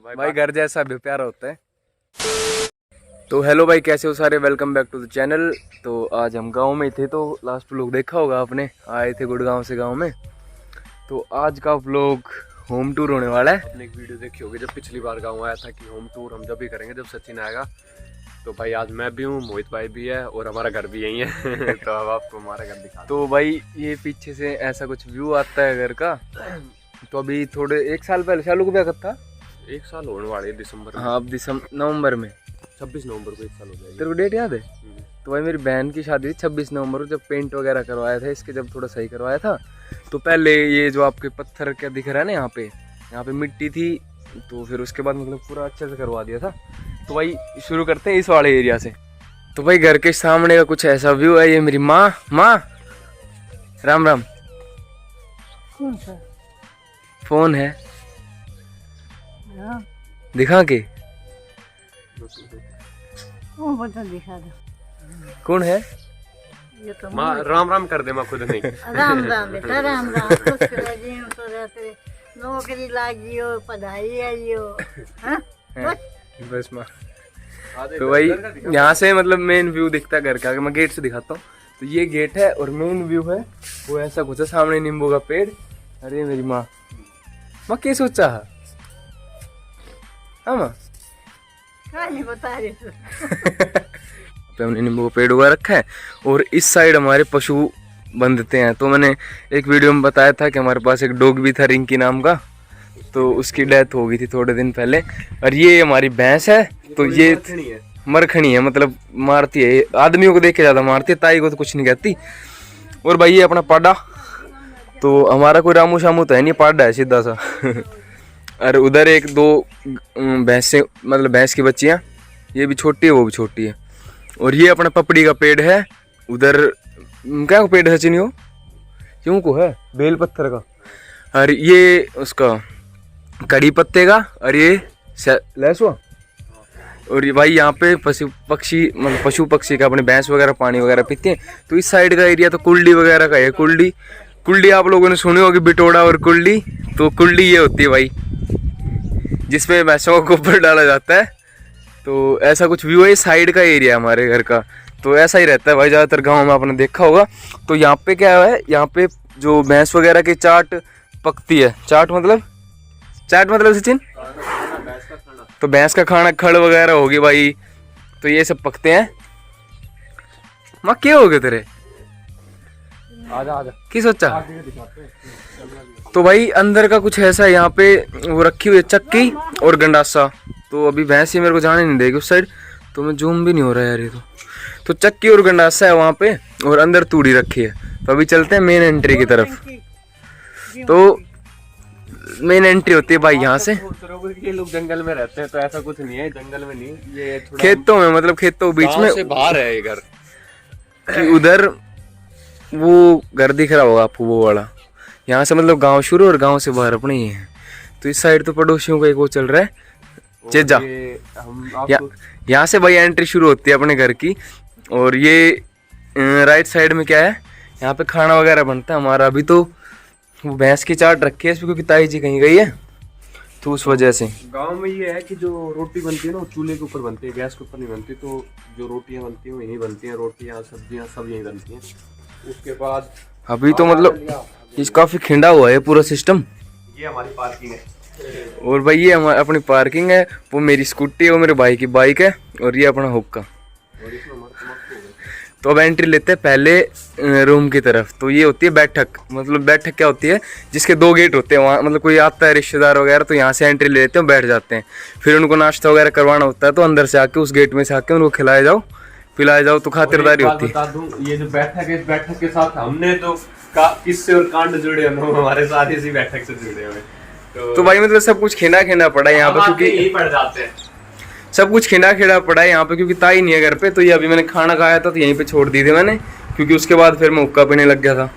भाई घर जैसा भी प्यारा होता है। तो हेलो भाई, कैसे हो सारे, welcome back to the channel. तो आज हम गांव में थे, तो लास्ट व्लॉग देखा होगा आपने, आए थे गुड़गांव से गांव में। तो आज का व्लॉग होम टूर होने वाला है। आपने एक वीडियो देखी होगी जब पिछली बार गांव आया था कि होम टूर हम जब भी करेंगे जब सचिन आएगा। तो भाई आज मैं भी हूँ, मोहित भाई भी है और हमारा घर भी यही है। तो अब आपको हमारा घर दिखा। तो भाई ये पीछे से ऐसा कुछ व्यू आता है घर का। तो अभी थोड़े एक साल पहले शालू को क्या था, 1 साल होने वाले दिसंबर में। हाँ अब नवंबर में 26 नवंबर को 1 साल हो जाएगा। तेरे को डेट याद है? तो भाई मेरी बहन की शादी थी 26 नवंबर को, जब पेंट वगैरह करवाया था इसके, जब थोड़ा सही करवाया था। तो पहले ये जो आपके पत्थर क्या दिख रहा है ना, यहाँ पे मिट्टी थी, तो फिर उसके बाद मतलब पूरा अच्छे से करवा दिया था। तो भाई शुरू करते हैं इस वाले एरिया से। तो भाई घर के सामने का कुछ ऐसा व्यू है। ये मेरी माँ राम राम। कौन सा फोन है हाँ, दिखा के, वो बता दिखा दो। कौन है? ये तो माँ राम राम कर दे, मैं खुद नहीं। राम राम बेटा, राम राम। खुश रह जियो तो रहते, नौकरी लागियो, पढ़ाई आइयो। हाँ बस माँ। तो भाई यहाँ से मतलब मेन व्यू दिखता है घर का। मैं गेट से दिखाता हूँ। तो ये गेट है और मेन व्यू है वो ऐसा कुछ है, सामने नींबू का पेड़। अरे मेरी माँ क्या सोचा है? हाँ माँ नहीं बता रही तू। पे हमने नींबू का पेड़ उगा रखा है और इस साइड हमारे पशु बंधते हैं। तो मैंने एक वीडियो में बताया था कि हमारे पास एक डॉग भी था रिंकी नाम का, तो उसकी डेथ हो गई थी थोड़े दिन पहले। और ये हमारी भैंस है। तो ये मरखनी है, मतलब मारती है, आदमियों को देख के ज़्यादा मारती है, ताई को तो कुछ नहीं कहती। और भाई ये अपना पाडा, तो हमारा कोई रामू शामू तो है नहीं, पाडा है सीधा सा। और उधर एक दो भैंसें, मतलब भैंस की बच्चियाँ, ये भी छोटी है वो भी छोटी है। और ये अपना पपड़ी का पेड़ है। उधर क्या को पेड़ है सचिन, हो क्यों को है, बेल पत्थर का। और ये उसका कड़ी पत्ते का, और ये लहसुआ। और ये भाई यहाँ पे पशु पक्षी का अपने भैंस वगैरह पानी वगैरह पीते हैं। तो इस साइड का एरिया तो कुल्डी वगैरह का है। कुल्डी आप लोगों ने सुनी होगी, बिटोड़ा और कुल्डी। तो कुल्डी ये होती है भाई जिसमें भैंसों को गोबर डाला जाता है। तो ऐसा कुछ व्यू है इस साइड का एरिया हमारे घर का। तो ऐसा ही रहता है भाई ज़्यादातर गाँव में, आपने देखा होगा। तो यहाँ पे क्या है, यहाँ पे जो भैंस वगैरह की चाट पकती है। चाट मतलब सचिन, तो भैंस का खाना खड़ वगैरह होगी भाई, तो ये सब पकते हैं। माँ क्या हो गया तेरे, आजा की सोचा? तो भाई अंदर का कुछ ऐसा है, यहाँ पे वो रखी हुई है चक्की और गंडासा। तो अभी भैंस ही मेरे को जाने नहीं देगी उस साइड, तो मैं जूम भी नहीं हो रहा है यार ये। तो चक्की और गंडासा है वहाँ पे, और अंदर तूड़ी रखी है। तो अभी चलते हैं मेन एंट्री की तरफ। तो मेन एंट्री होती है भाई यहाँ से। ये लोग जंगल में रहते हैं, तो ऐसा कुछ नहीं है, जंगल में नहीं, ये खेतों में, मतलब खेतों के बीच में से बाहर है ये घर। कि उधर वो घर दिख रहा होगा आपको, वो वाला। यहाँ से मतलब गांव शुरू और गांव से बाहर अपने ही है। तो इस साइड तो पड़ोसियों का एक वो चल रहा है चेजा। यहाँ से भाई एंट्री शुरू होती है अपने घर की। और ये राइट साइड में क्या है, यहाँ पे खाना वगैरह बनता है हमारा। अभी तो वो भैंस की चाट रखी है इसमें, क्योंकि ताई जी कहीं गई है, तो उस वजह से। गांव में ये है कि जो रोटी बनती है ना वो चूल्हे के ऊपर बनती है, गैस के ऊपर नहीं बनती। तो जो रोटियां बनती हैं यहीं बनती हैं, रोटियां सब्जियां सब यहीं बनती हैं। उसके बाद अभी तो मतलब इस काफी खिंडा हुआ है पूरा सिस्टम। ये हमारी पार्किंग है। और भाई ये हमारी अपनी पार्किंग है। वो मेरी स्कूटी है, वो मेरे भाई की बाइक है, और ये अपना हुक्का। तो अब एंट्री लेते हैं पहले रूम की तरफ। तो ये होती है बैठक। मतलब बैठक क्या होती है, जिसके 2 गेट होते हैं। वहाँ मतलब कोई आता है रिश्तेदार वगैरह, तो यहाँ से एंट्री ले लेते हैं, बैठ जाते हैं। फिर उनको नाश्ता वगैरह करवाना होता है, तो अंदर से आके उस गेट में से आके उनको खिलाए जाओ पिलाए जाओ। तो खातिरदारी होती है। बता दूं, ये जो बैठक है, इस बैठक के साथ हमने तो किससे और कांड जुड़े हैं, हमारे साथ इसी बैठक से जुड़े हुए। तो भाई मतलब सब कुछ खिंडा पड़ा है यहाँ पे, क्योंकि यही पड़ जाते हैं। सब कुछ खिंडा पड़ा है यहाँ पे, क्योंकि ताई नहीं है घर पे। तो ये अभी मैंने खाना खाया था तो यहीं पे छोड़ दी थी मैंने, क्योंकि उसके बाद फिर मैं हुक्का पीने लग गया था।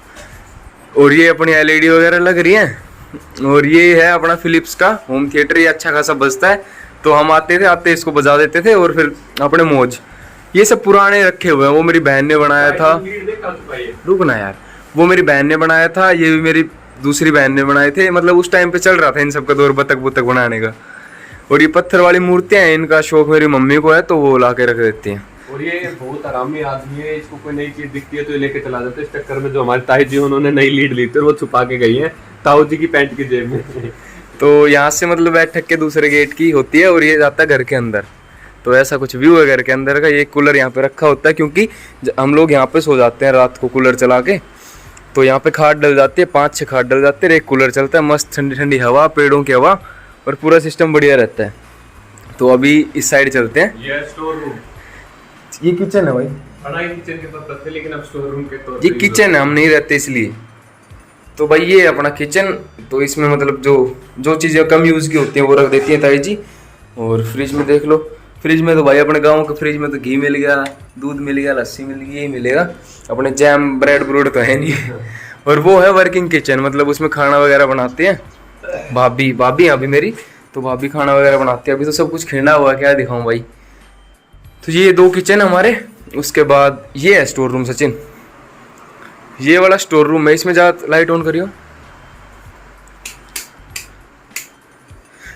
और ये अपनी LED वगैरह लग रही है। और ये है अपना फिलिप्स का होम थिएटर, ये अच्छा खासा बजता है। तो हम आते इसको बजा देते थे, और फिर अपने मौज। ये सब पुराने रखे हुए हैं, वो मेरी बहन ने बनाया था। रुकना यार, वो मेरी बहन ने बनाया था, ये भी मेरी दूसरी बहन ने बनाए थे। मतलब उस टाइम पे चल रहा था इन सब का दौर, बतख बुतख बनाने का। और ये पत्थर वाली मूर्तियां हैं, इनका शौक मेरी मम्मी को है, तो वो ला के रख देती हैं। और ये बहुत आरामी आदमी है, इसको कोई नई चीज दिखती है तो ये लेके चला जाता है। इस चक्कर में जो हमारे ताई जी उन्होंने नई लीड ली थी वो छुपा के गई है ताऊ जी की पैंट की जेब में। तो यहाँ से मतलब बैठक के दूसरे गेट की होती है और ये जाता है घर के अंदर। तो ऐसा कुछ व्यू है घर के अंदर का। ये कूलर यहाँ पे रखा होता है क्योंकि हम लोग यहाँ पे सो जाते हैं रात को कूलर चला के, तो यहाँ पे खाट डल जाती है, 5-6 खाट डल जाते हैं, एक कूलर चलता है, मस्त ठंडी ठंडी हवा, पेड़ों की हवा, और पूरा सिस्टम बढ़िया रहता है। तो अभी इस साइड चलते हैं। ये स्टोर रूम, ये किचन है भाई, बड़ा ही किचन के तौर पे, लेकिन अब स्टोर रूम के तौर ये किचन है, हम नहीं रहते इसलिए। तो भाई ये अपना किचन, तो इसमें मतलब जो चीज़ें कम यूज़ की होती हैं वो रख देती है ताई जी। और फ्रिज में देख लो, फ्रिज में तो भाई अपने गांव के फ्रिज में तो घी मिल गया, दूध मिल गया, लस्सी मिल गई, यही मिलेगा, अपने जैम ब्रेड ब्रूड तो है नहीं। और वो है वर्किंग किचन, मतलब उसमें खाना वगैरह बनाते हैं भाभी अभी मेरी, तो भाभी खाना वगैरह बनाती है। अभी तो सब कुछ खिंडा हुआ है, क्या दिखाऊं भाई। तो ये 2 किचन हमारे, उसके बाद ये है स्टोर रूम सचिन, ये वाला स्टोर रूम है। इसमें जा लाइट ऑन करियो।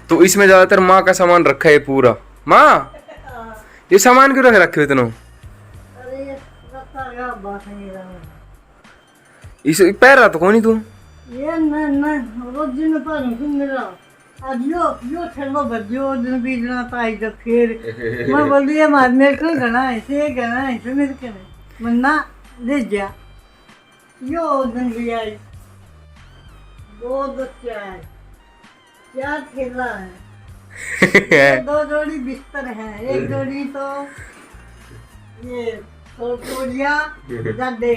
तो इसमें ज्यादातर माँ का सामान रखा है पूरा। माँ ये सामान क्यों रखे हो इतना? अरे ये रखा गया बात नहीं रहा। इस पैर रहा तो कौन ही तू? ये नहीं रोज दिन पर नहीं मिला। आज यो ठंडो बज्जो दिन भी दिन पाई तो फिर मैं बोल दिया मार मेरे को गना ऐसे मेरे के नहीं मन्ना ले जा। यो दिन भी आई 2 बच्चे आए, 4 ठेला है, 2 जोड़ी बिस्तर है, एक जोड़ी तो ये तोड़िया गड्ढे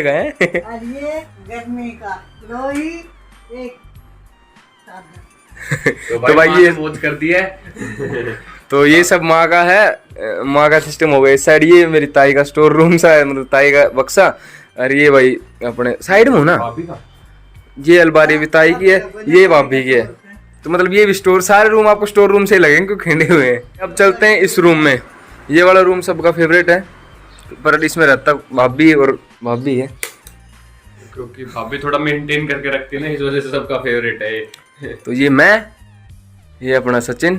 का है। और ये गर्मी का लोही एक साधन। तो भाई ये मौज कर दी है। तो ये सब माँ का है, माँ का सिस्टम हो गया। इस साइड ये मेरी ताई का स्टोर रूम सा है, मतलब ताई का बक्सा। और ये भाई अपने साइड में हो ना, भाभी का ये अलमारी भी ताई की है, ये भाभी की है। तो मतलब ये भी स्टोर, सारे रूम आपको स्टोर रूम से ही लगेंगे क्योंकि खिंडे हुए हैं। अब चलते हैं इस रूम में। ये वाला रूम सबका फेवरेट है, पर इसमें रहता भाभी और भाभी है, क्योंकि भाभी थोड़ा मेंटेन करके रखती है ना, इस वजह से सबका फेवरेट है ये। तो ये मैं, ये अपना सचिन।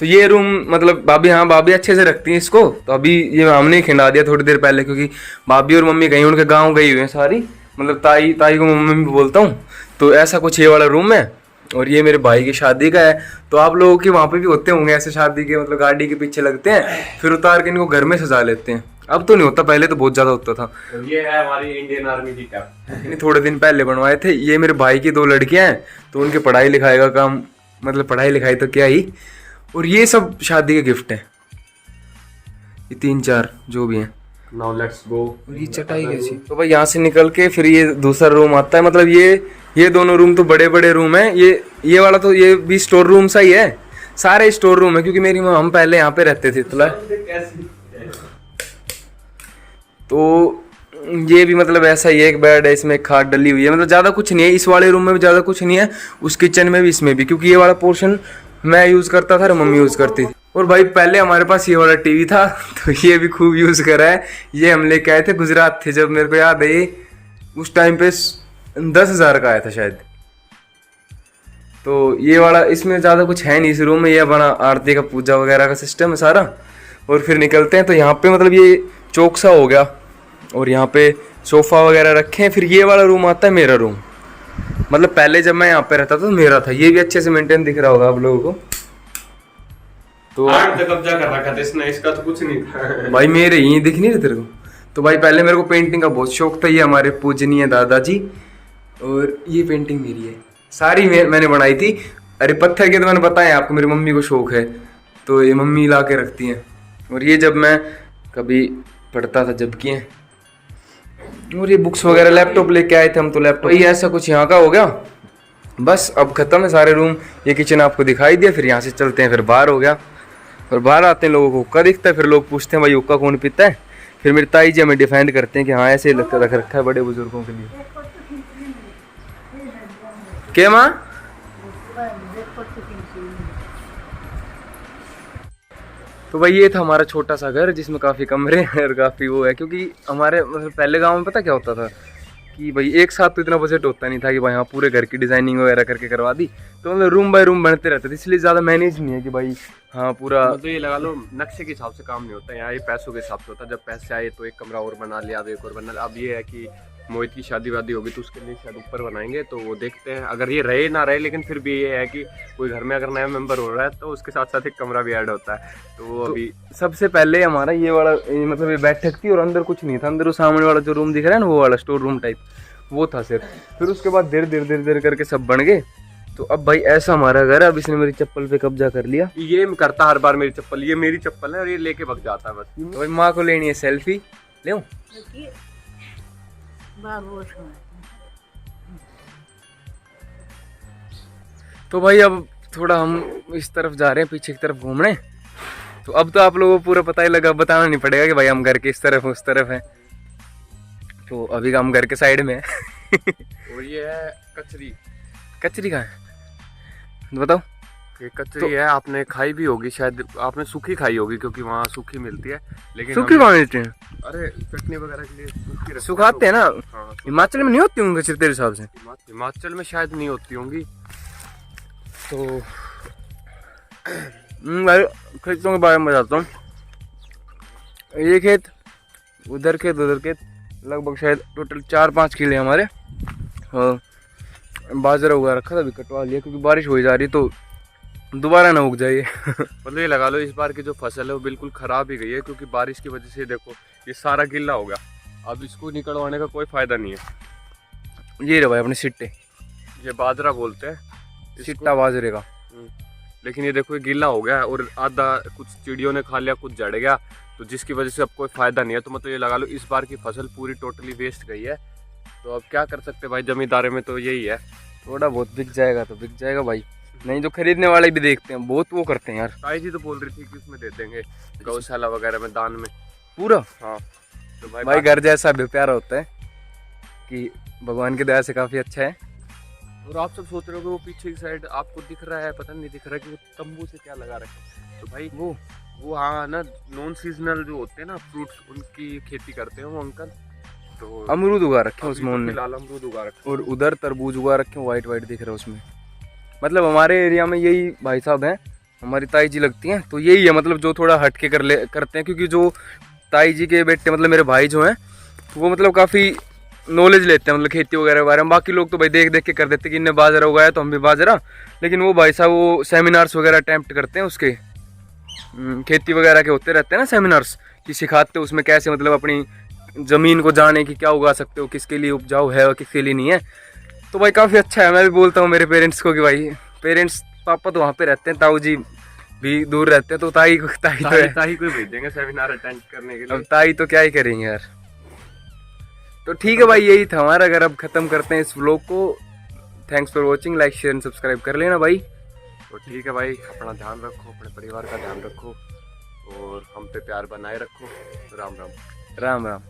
तो ये रूम मतलब भाभी अच्छे से रखती हैं इसको। तो अभी ये हमने खिंडा दिया थोड़ी देर पहले, क्योंकि भाभी और मम्मी कहीं उनके गांव गई हुई हैं सारी, मतलब ताई को मम्मी भी बोलता हूँ। तो ऐसा कुछ ये वाला रूम है। और ये मेरे भाई की शादी का है। तो आप लोगों के वहाँ पे भी होते होंगे ऐसे शादी के, मतलब गाड़ी के पीछे लगते हैं, फिर उतार के इनको घर में सजा लेते हैं। अब तो नहीं होता, पहले तो बहुत ज्यादा होता था। तो ये है हमारी इंडियन आर्मी की कैप, थोड़े दिन पहले बनवाए थे। ये मेरे भाई की 2 लड़कियां हैं, तो उनके पढ़ाई लिखाई का काम, मतलब पढ़ाई लिखाई तो क्या ही। और ये सब शादी के गिफ्ट हैं, ये 3-4 जो भी हैं। Now let's go. और ये चटाई कैसी। तो भाई यहाँ से निकल के फिर ये दूसरा रूम आता है, मतलब ये दोनों रूम तो बड़े बड़े रूम है। ये वाला तो ये भी स्टोर रूम सा ही है, सारे स्टोर रूम है, क्योंकि हम पहले यहाँ पे रहते थे। तो ये भी मतलब ऐसा ही है, एक बेड है, इसमें एक खाट डली हुई है, मतलब ज़्यादा कुछ नहीं है। इस वाले रूम में भी ज़्यादा कुछ नहीं है, उस किचन में भी, इसमें भी, क्योंकि ये वाला पोर्शन मैं यूज़ करता था और मम्मी यूज़ करती थी। और भाई पहले हमारे पास ये वाला टीवी था, तो ये भी खूब यूज़ करा है। ये हम लेके आए थे गुजरात थे जब, मेरे को याद है ये उस टाइम पे 10,000 का आया था शायद। तो ये वाला, इसमें ज़्यादा कुछ है नहीं इस रूम में। ये बना आरती का पूजा वगैरह का सिस्टम है सारा। और फिर निकलते हैं, तो यहाँ पे मतलब ये चौक सा हो गया, और यहाँ पे सोफ़ा वगैरह रखे हैं। फिर ये वाला रूम आता है मेरा रूम, मतलब पहले जब मैं यहाँ पे रहता था तो मेरा था। ये भी अच्छे से मेंटेन दिख रहा होगा आप लोगों को। तो कब्जा कर रखा था इसने, इसका तो कुछ नहीं था भाई मेरे ही दिख नहीं रहे तेरे को। तो भाई पहले मेरे को पेंटिंग का बहुत शौक था। ये हमारे पूजनीय दादाजी, और ये पेंटिंग मेरी है सारी, मैंने बनाई थी। अरे पत्थर के तो मैंने बताया आपको, मेरी मम्मी को शौक है, तो ये मम्मी ला के रखती हैं। और ये जब मैं कभी पढ़ता था जब किए। और ये बुक्स वगैरह, लैपटॉप लेके आए थे हम, तो लैपटॉप ये ऐसा कुछ यहाँ का हो गया। बस अब खत्म है सारे रूम। ये किचन आपको दिखाई दिया। फिर यहाँ से चलते हैं, फिर बाहर हो गया। और बाहर आते हैं, लोगों को हुक्का दिखता है, फिर लोग पूछते हैं भाई हुक्का कौन पीता है। फिर मेरी ताई जी हमें डिफेंड करते हैं कि हाँ ऐसे रख रखा है बड़े बुजुर्गों के लिए। क्या माँ? तो भाई ये था हमारा छोटा सा घर, जिसमें काफ़ी कमरे हैं और काफ़ी वो है, क्योंकि हमारे मतलब पहले गांव में पता क्या होता था, कि भाई एक साथ तो इतना बजट होता नहीं था कि भाई हाँ पूरे घर की डिजाइनिंग वगैरह करके करवा दी, तो मतलब रूम बाय रूम बनते रहते थे, इसलिए ज़्यादा मैनेज नहीं है कि भाई हाँ पूरा। तो ये लगा लो नक्शे के हिसाब से काम नहीं होता, यहाँ ये पैसों के हिसाब से होता है। जब पैसे आए तो एक कमरा और बना लिया, अब एक और बना लिया। अब ये है कि मोहित की शादी वादी होगी तो उसके लिए शायद ऊपर बनाएंगे, तो वो देखते हैं अगर ये रहे ना रहे, लेकिन फिर भी ये है कि कोई घर में अगर नया मेंबर हो रहा है तो उसके साथ साथ एक कमरा भी ऐड होता है। तो वो अभी सबसे पहले हमारा ये वाला मतलब ये बैठक थी और अंदर कुछ नहीं था, अंदर वो सामने वाला जो रूम दिख रहा है ना वो वाला स्टोर रूम टाइप वो था सिर्फ। फिर उसके बाद धीरे धीरे करके सब बन गए। तो अब भाई ऐसा हमारा घर है। अब इसने मेरी चप्पल पे कब्जा कर लिया। ये करता हर बार मेरी चप्पल, ये मेरी चप्पल है और ये लेके भग जाता है बस। तो भाई माँ को लेनी है सेल्फी, ले बाबू तो भाई अब थोड़ा हम इस तरफ जा रहे हैं, पीछे की तरफ घूमने। तो अब तो आप लोगों को पूरा पता ही लगा, बताना नहीं पड़ेगा कि भाई हम घर के इस तरफ उस तरफ हैं। तो अभी हम घर के साइड में है। और ये है कचरी। कचरी कहाँ है बताओ? ये कचरी है, आपने खाई भी होगी शायद, आपने सूखी खाई होगी क्योंकि वहाँ सूखी मिलती है। लेकिन सूखी कहाँ मिलती है? अरे चटनी वगैरह के लिए सूखी रखते सुखाते हैं ना। हाँ, हिमाचल में नहीं होती होंगी कचरी तेरे हिसाब से? हिमाचल में शायद नहीं होती होंगी। तो भाई खेतों के बारे में बताता हूँ। ये खेत, उधर खेत, उधर खेत, लगभग शायद टोटल 4-5 किले हमारे। हाँ, बाजरा उगा रखा था, अभी कटवा लिया क्योंकि बारिश हो जा रही तो दोबारा ना उग जाए। मतलब ये लगा लो इस बार की जो फसल है वो बिल्कुल खराब ही गई है, क्योंकि बारिश की वजह से देखो ये सारा गिल्ला हो गया। अब इसको निकलवाने का कोई फायदा नहीं है। ये रे भाई अपने सिट्टे, ये बाजरा बोलते हैं सिट्टा बाजरे का। लेकिन ये देखो ये गीला हो गया है और आधा कुछ चिड़ियों ने खा लिया, कुछ जड़ गया, तो जिसकी वजह से अब कोई फायदा नहीं है। तो मतलब ये लगा लो इस बार की फसल पूरी टोटली वेस्ट गई है। तो अब क्या कर सकते भाई, जमींदारे में तो यही है। थोड़ा बहुत बिक जाएगा तो बिक जाएगा भाई, नहीं जो खरीदने वाले भी देखते हैं बहुत वो करते हैं यार। ताई जी तो बोल रही थी कि उसमें दे देंगे गौशाला वगैरह में दान में पूरा। हाँ तो भाई घर जैसा भी प्यारा होता है कि भगवान की दया से काफी अच्छा है। और आप सब सोच रहे हो वो पीछे की साइड आपको दिख रहा है, पता नहीं दिख रहा है कि वो तंबू से क्या लगा रखे हैं। तो भाई वो हाँ ना नॉन सीजनल जो होते हैं ना फ्रूट्स, उनकी खेती करते हैं वो अंकल। तो अमरूद उगा रखे हैं उसमें उन्होंने, लाल अमरूद उगा रखे और उधर तरबूज उगा रखे हैं, वाइट वाइट दिख रहा है उसमें। मतलब हमारे एरिया में यही भाई साहब हैं, हमारी ताई जी लगती हैं। तो यही है मतलब जो थोड़ा हटके करते हैं, क्योंकि जो ताई जी के बेटे मतलब मेरे भाई जो हैं वो मतलब काफ़ी नॉलेज लेते हैं मतलब खेती वगैरह के बारे में। बाकी लोग तो भाई देख देख के कर देते कि इनने बाजरा उगाया तो हम भी बाजरा, लेकिन वो भाई साहब वो सेमिनार्स वगैरह अटेम्प्ट करते हैं उसके, खेती वगैरह के होते रहते हैं ना सेमिनार्स, कि सिखाते हैं उसमें कैसे मतलब अपनी ज़मीन को जाने की क्या उगा सकते हो, किसके लिए उपजाऊ है और किसके लिए नहीं है। तो भाई काफ़ी अच्छा है। मैं भी बोलता हूँ मेरे पेरेंट्स को कि भाई, पेरेंट्स पापा तो वहाँ पे रहते हैं, ताऊ जी भी दूर रहते हैं, तो ताई तो है। ताई को भेजेंगे सेमिनार अटेंड करने के लिए। अब ताई तो क्या ही करेंगे यार। तो ठीक है भाई, यही था हमारा। अगर अब ख़त्म करते हैं इस व्लॉग को। Thanks for watching, like share and subscribe कर लेना भाई। तो ठीक है भाई, अपना ध्यान रखो, अपने परिवार का ध्यान रखो और हम पे प्यार बनाए रखो। राम राम। राम राम।